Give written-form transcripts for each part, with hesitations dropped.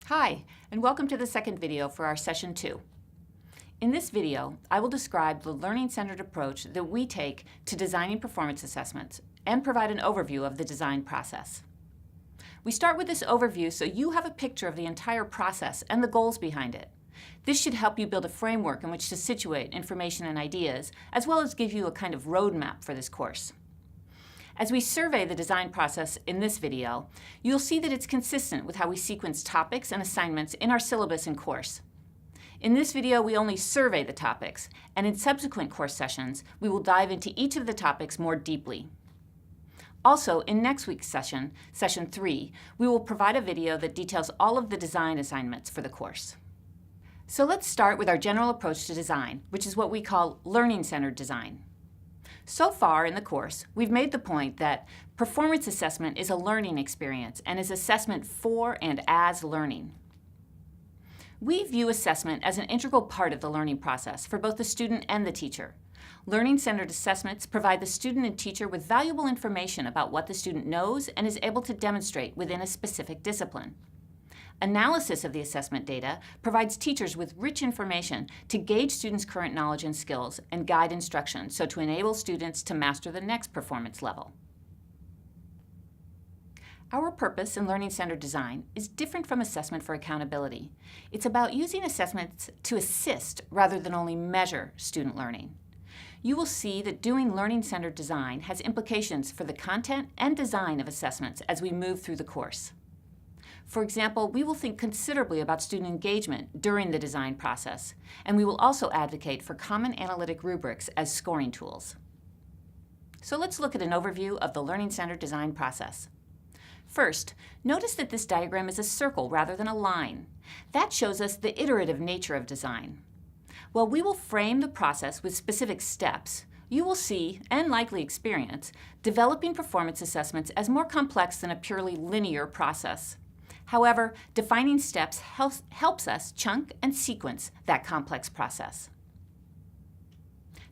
Hi, and welcome to the second video for our Session 2. In this video, I will describe the learning-centered approach that we take to designing performance assessments and provide an overview of the design process. We start with this overview so you have a picture of the entire process and the goals behind it. This should help you build a framework in which to situate information and ideas, as well as give you a kind of roadmap for this course. As we survey the design process in this video, you'll see that it's consistent with how we sequence topics and assignments in our syllabus and course. In this video, we only survey the topics, and in subsequent course sessions, we will dive into each of the topics more deeply. Also, in next week's session, Session 3, we will provide a video that details all of the design assignments for the course. So let's start with our general approach to design, which is what we call learning-centered design. So far in the course, we've made the point that performance assessment is a learning experience and is assessment for and as learning. We view assessment as an integral part of the learning process for both the student and the teacher. Learning-centered assessments provide the student and teacher with valuable information about what the student knows and is able to demonstrate within a specific discipline. Analysis of the assessment data provides teachers with rich information to gauge students' current knowledge and skills and guide instruction so to enable students to master the next performance level. Our purpose in learning-centered design is different from assessment for accountability. It's about using assessments to assist rather than only measure student learning. You will see that doing learning-centered design has implications for the content and design of assessments as we move through the course. For example, we will think considerably about student engagement during the design process, and we will also advocate for common analytic rubrics as scoring tools. So let's look at an overview of the learning-centered design process. First, notice that this diagram is a circle rather than a line. That shows us the iterative nature of design. While we will frame the process with specific steps, you will see, and likely experience, developing performance assessments as more complex than a purely linear process. However, defining steps helps us chunk and sequence that complex process.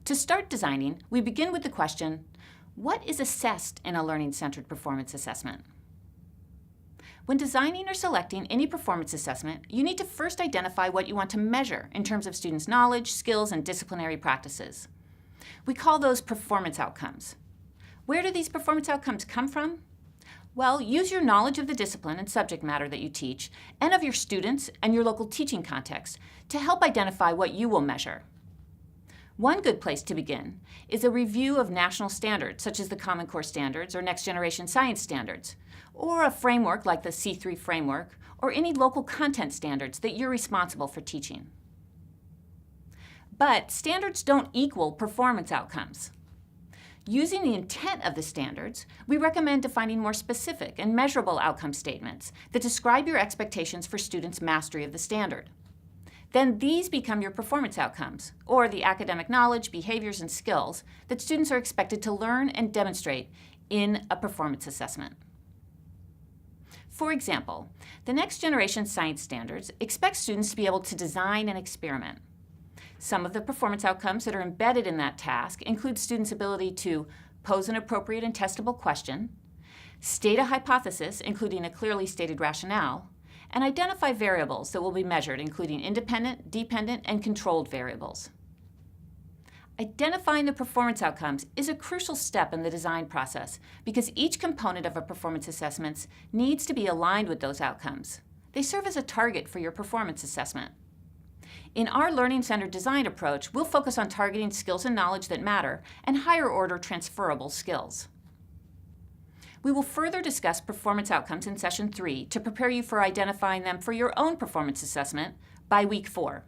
To start designing, we begin with the question, what is assessed in a learning-centered performance assessment? When designing or selecting any performance assessment, you need to first identify what you want to measure in terms of students' knowledge, skills, and disciplinary practices. We call those performance outcomes. Where do these performance outcomes come from? Well, use your knowledge of the discipline and subject matter that you teach, and of your students and your local teaching context, to help identify what you will measure. One good place to begin is a review of national standards, such as the Common Core Standards or Next Generation Science Standards, or a framework like the C3 framework, or any local content standards that you're responsible for teaching. But standards don't equal performance outcomes. Using the intent of the standards, we recommend defining more specific and measurable outcome statements that describe your expectations for students' mastery of the standard. Then these become your performance outcomes, or the academic knowledge, behaviors, and skills that students are expected to learn and demonstrate in a performance assessment. For example, the Next Generation Science Standards expect students to be able to design and experiment. Some of the performance outcomes that are embedded in that task include students' ability to pose an appropriate and testable question, state a hypothesis, including a clearly stated rationale, and identify variables that will be measured, including independent, dependent, and controlled variables. Identifying the performance outcomes is a crucial step in the design process because each component of a performance assessment needs to be aligned with those outcomes. They serve as a target for your performance assessment. In our learning-centered design approach, we'll focus on targeting skills and knowledge that matter and higher-order transferable skills. We will further discuss performance outcomes in Session 3 to prepare you for identifying them for your own performance assessment by week 4.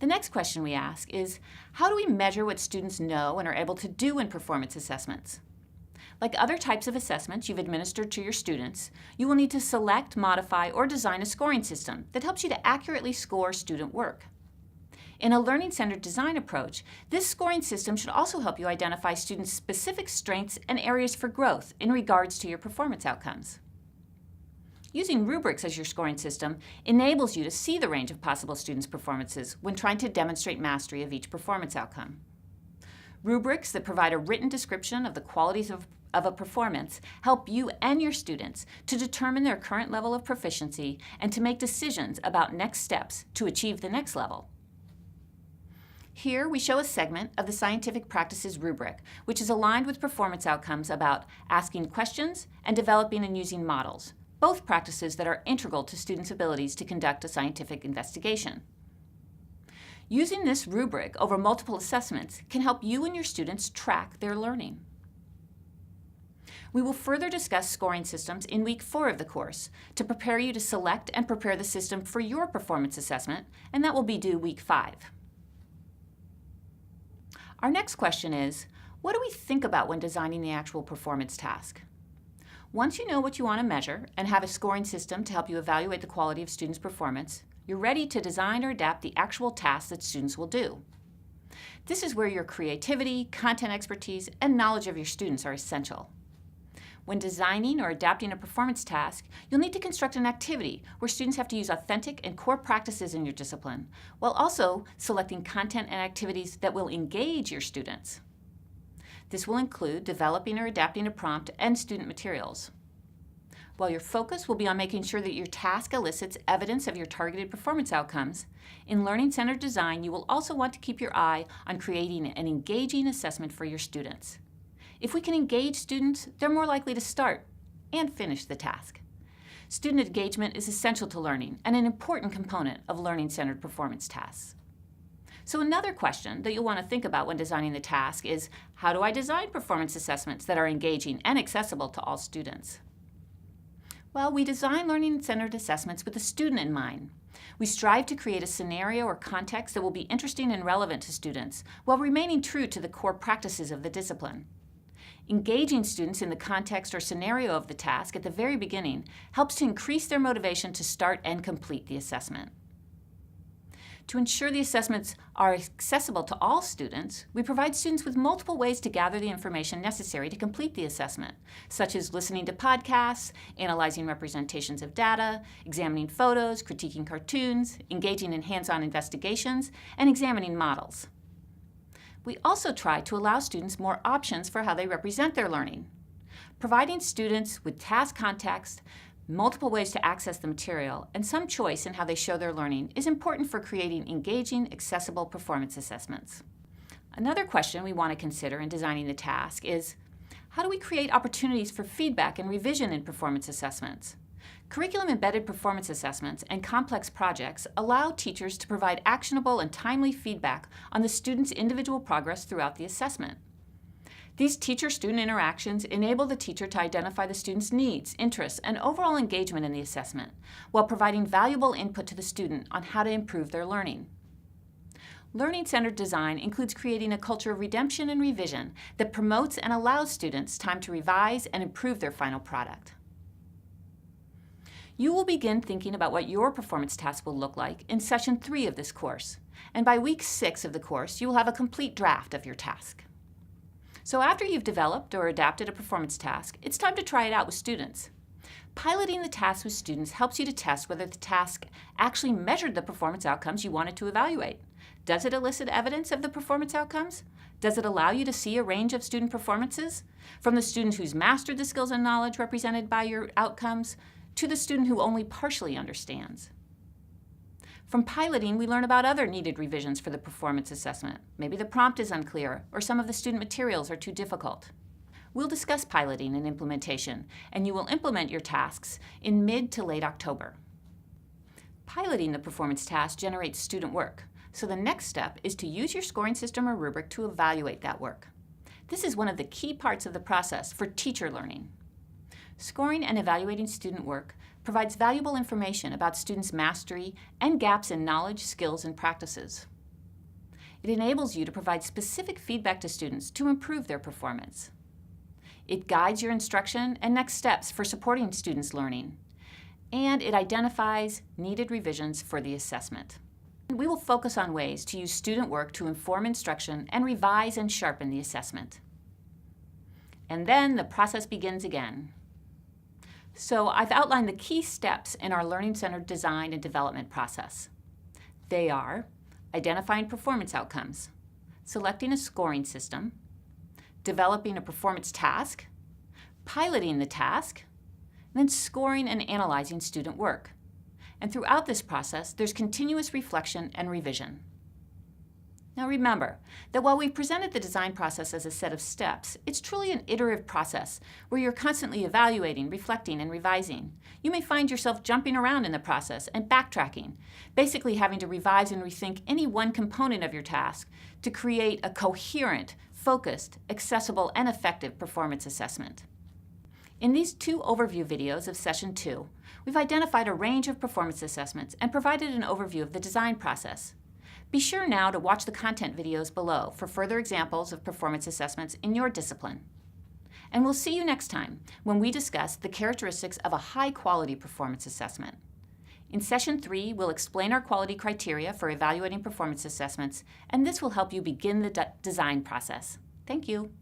The next question we ask is, how do we measure what students know and are able to do in performance assessments? Like other types of assessments you've administered to your students, you will need to select, modify, or design a scoring system that helps you to accurately score student work. In a learning-centered design approach, this scoring system should also help you identify students' specific strengths and areas for growth in regards to your performance outcomes. Using rubrics as your scoring system enables you to see the range of possible students' performances when trying to demonstrate mastery of each performance outcome. Rubrics that provide a written description of the qualities of of a performance help you and your students to determine their current level of proficiency and to make decisions about next steps to achieve the next level. Here we show a segment of the Scientific Practices rubric, which is aligned with performance outcomes about asking questions and developing and using models, both practices that are integral to students' abilities to conduct a scientific investigation. Using this rubric over multiple assessments can help you and your students track their learning. We will further discuss scoring systems in week 4 of the course to prepare you to select and prepare the system for your performance assessment, and that will be due week 5. Our next question is, what do we think about when designing the actual performance task? Once you know what you want to measure and have a scoring system to help you evaluate the quality of students' performance, you're ready to design or adapt the actual tasks that students will do. This is where your creativity, content expertise, and knowledge of your students are essential. When designing or adapting a performance task, you'll need to construct an activity where students have to use authentic and core practices in your discipline, while also selecting content and activities that will engage your students. This will include developing or adapting a prompt and student materials. While your focus will be on making sure that your task elicits evidence of your targeted performance outcomes, in learning-centered design you will also want to keep your eye on creating an engaging assessment for your students. If we can engage students, they're more likely to start and finish the task. Student engagement is essential to learning and an important component of learning-centered performance tasks. So another question that you'll want to think about when designing the task is, how do I design performance assessments that are engaging and accessible to all students? Well, we design learning-centered assessments with the student in mind. We strive to create a scenario or context that will be interesting and relevant to students while remaining true to the core practices of the discipline. Engaging students in the context or scenario of the task at the very beginning helps to increase their motivation to start and complete the assessment. To ensure the assessments are accessible to all students, we provide students with multiple ways to gather the information necessary to complete the assessment, such as listening to podcasts, analyzing representations of data, examining photos, critiquing cartoons, engaging in hands-on investigations, and examining models. We also try to allow students more options for how they represent their learning. Providing students with task context, multiple ways to access the material, and some choice in how they show their learning is important for creating engaging, accessible performance assessments. Another question we want to consider in designing the task is, how do we create opportunities for feedback and revision in performance assessments? Curriculum-embedded performance assessments and complex projects allow teachers to provide actionable and timely feedback on the student's individual progress throughout the assessment. These teacher-student interactions enable the teacher to identify the student's needs, interests, and overall engagement in the assessment, while providing valuable input to the student on how to improve their learning. Learning-centered design includes creating a culture of redemption and revision that promotes and allows students time to revise and improve their final product. You will begin thinking about what your performance task will look like in session 3 of this course, and by week 6 of the course, you will have a complete draft of your task. So after you've developed or adapted a performance task, it's time to try it out with students. Piloting the task with students helps you to test whether the task actually measured the performance outcomes you wanted to evaluate. Does it elicit evidence of the performance outcomes? Does it allow you to see a range of student performances? From the student who's mastered the skills and knowledge represented by your outcomes, to the student who only partially understands. From piloting, we learn about other needed revisions for the performance assessment. Maybe the prompt is unclear, or some of the student materials are too difficult. We'll discuss piloting and implementation, and you will implement your tasks in mid to late October. Piloting the performance task generates student work, so the next step is to use your scoring system or rubric to evaluate that work. This is one of the key parts of the process for teacher learning. Scoring and evaluating student work provides valuable information about students' mastery and gaps in knowledge, skills, and practices. It enables you to provide specific feedback to students to improve their performance. It guides your instruction and next steps for supporting students' learning, and it identifies needed revisions for the assessment. We will focus on ways to use student work to inform instruction and revise and sharpen the assessment. And then the process begins again. So I've outlined the key steps in our learning-centered design and development process. They are identifying performance outcomes, selecting a scoring system, developing a performance task, piloting the task, then scoring and analyzing student work. And throughout this process, there's continuous reflection and revision. Now remember that while we presented the design process as a set of steps, it's truly an iterative process where you're constantly evaluating, reflecting, and revising. You may find yourself jumping around in the process and backtracking, basically having to revise and rethink any one component of your task to create a coherent, focused, accessible, and effective performance assessment. In these 2 overview videos of Session 2, we've identified a range of performance assessments and provided an overview of the design process. Be sure now to watch the content videos below for further examples of performance assessments in your discipline. And we'll see you next time when we discuss the characteristics of a high-quality performance assessment. In Session 3, we'll explain our quality criteria for evaluating performance assessments, and this will help you begin the design process. Thank you.